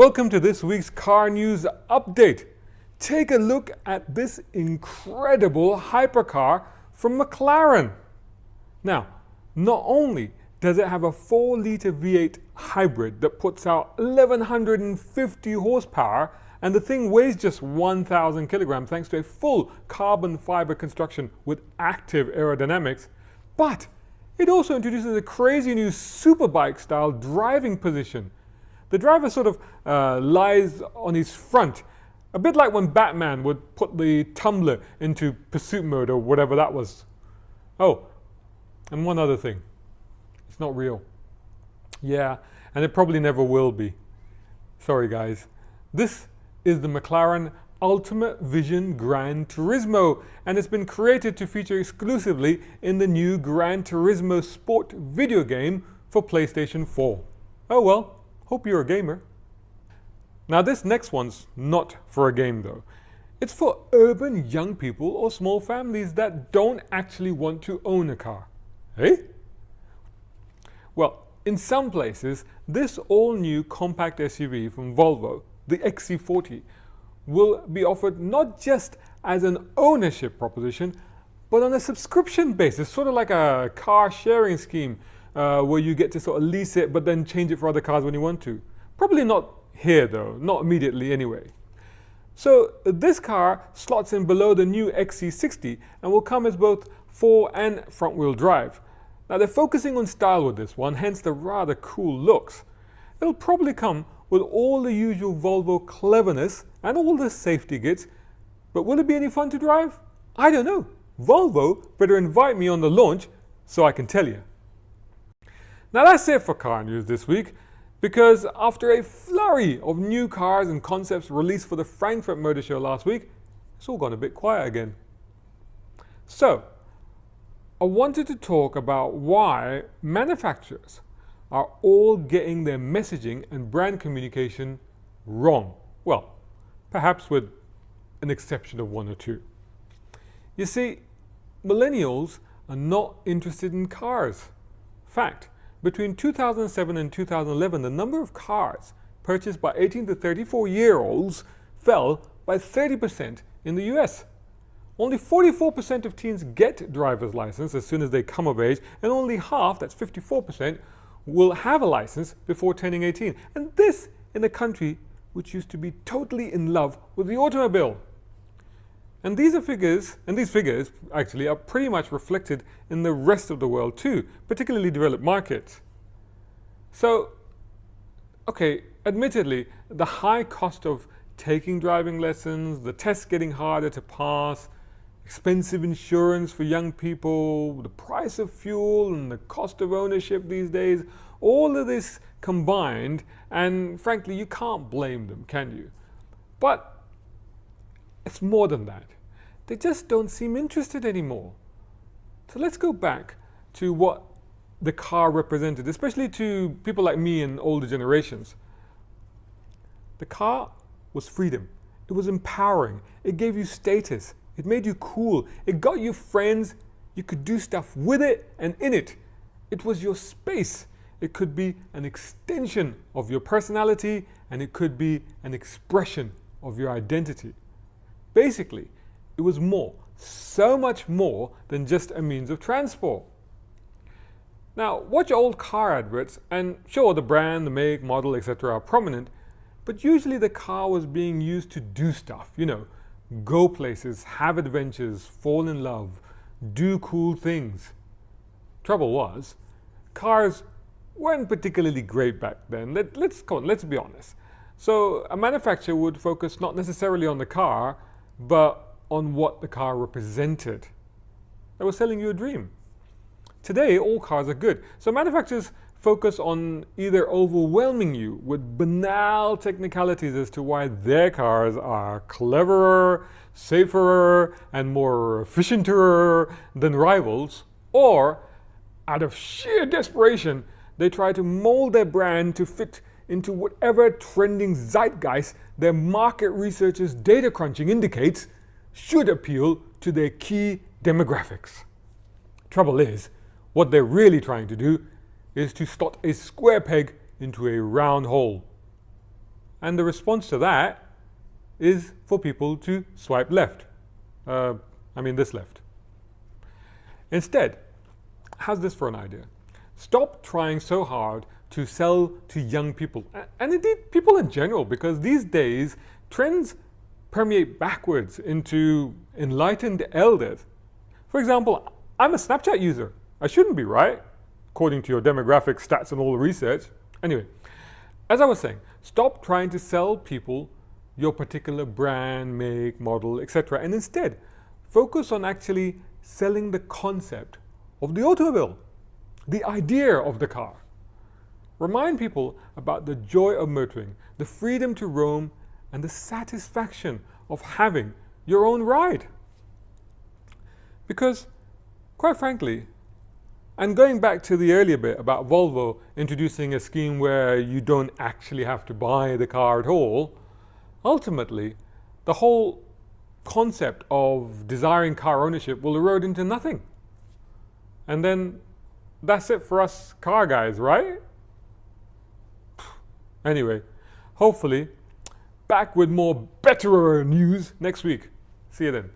Welcome to this week's car news update. Take a look at this incredible hypercar from McLaren. Now, not only does it have a 4-litre V8 hybrid that puts out 1150 horsepower, and the thing weighs just 1,000 kilograms thanks to a full carbon fiber construction with active aerodynamics, but it also introduces a crazy new superbike style driving position. The driver sort of lies on his front, a bit like when Batman would put the tumbler into pursuit mode or whatever that was. Oh, and one other thing. It's not real. Yeah, and it probably never will be. Sorry guys. This is the McLaren Ultimate Vision Gran Turismo, and it's been created to feature exclusively in the new Gran Turismo Sport video game for PlayStation 4. Oh well. Hope you're a gamer. Now this next one's not for a game though. It's for urban young people or small families that don't actually want to own a car. Eh? Well, in some places, this all-new compact SUV from Volvo, the XC40, will be offered not just as an ownership proposition, but on a subscription basis, sort of like a car sharing scheme. Where you get to sort of lease it but then change it for other cars when you want to. Probably not here though, not immediately anyway. So this car slots in below the new XC60 and will come as both fore and front wheel drive. Now they're focusing on style with this one, hence the rather cool looks. It'll probably come with all the usual Volvo cleverness and all the safety kits, but will it be any fun to drive? I don't know. Volvo better invite me on the launch so I can tell you. Now that's it for car news this week, because after a flurry of new cars and concepts released for the Frankfurt Motor Show last week, it's all gone a bit quiet again. So, I wanted to talk about why manufacturers are all getting their messaging and brand communication wrong. Well, perhaps with an exception of one or two. You see, millennials are not interested in cars. Fact. Between 2007 and 2011, the number of cars purchased by 18 to 34-year-olds fell by 30% in the US. Only 44% of teens get driver's license as soon as they come of age, and only half, that's 54%, will have a license before turning 18. And this in a country which used to be totally in love with the automobile. And these figures actually are pretty much reflected in the rest of the world too, particularly developed markets. So, okay, admittedly, the high cost of taking driving lessons, the tests getting harder to pass, expensive insurance for young people, the price of fuel and the cost of ownership these days, all of this combined, and frankly, you can't blame them, can you? But it's more than that. They just don't seem interested anymore. So let's go back to what the car represented, especially to people like me and older generations. The car was freedom. It was empowering. It gave you status. It made you cool. It got you friends. You could do stuff with it and in it. It was your space. It could be an extension of your personality, and it could be an expression of your identity. Basically, it was more, so much more than just a means of transport. Now, watch old car adverts, and sure, the brand, the make, model, etc. are prominent, but usually the car was being used to do stuff, you know, go places, have adventures, fall in love, do cool things. Trouble was, cars weren't particularly great back then. Let's be honest. So a manufacturer would focus not necessarily on the car, but on what the car represented. They were selling you a dream. Today, all cars are good. So manufacturers focus on either overwhelming you with banal technicalities as to why their cars are cleverer, safer, and more efficienter than rivals, or out of sheer desperation, they try to mold their brand to fit into whatever trending zeitgeist their market researchers' data crunching indicates should appeal to their key demographics. Trouble is, what they're really trying to do is to slot a square peg into a round hole. And the response to that is for people to swipe left. This left. Instead, how's this for an idea? Stop trying so hard to sell to young people, and indeed people in general, because these days trends permeate backwards into enlightened elders. For example, I'm a Snapchat user. I shouldn't be, right? According to your demographic stats and all the research. Anyway, as I was saying, stop trying to sell people your particular brand, make, model, etc. and instead focus on actually selling the concept of the automobile, the idea of the car. Remind people about the joy of motoring, the freedom to roam, and the satisfaction of having your own ride. Because, quite frankly, and going back to the earlier bit about Volvo introducing a scheme where you don't actually have to buy the car at all, ultimately, the whole concept of desiring car ownership will erode into nothing. And then that's it for us car guys, right? Anyway, hopefully, back with more better news next week. See you then.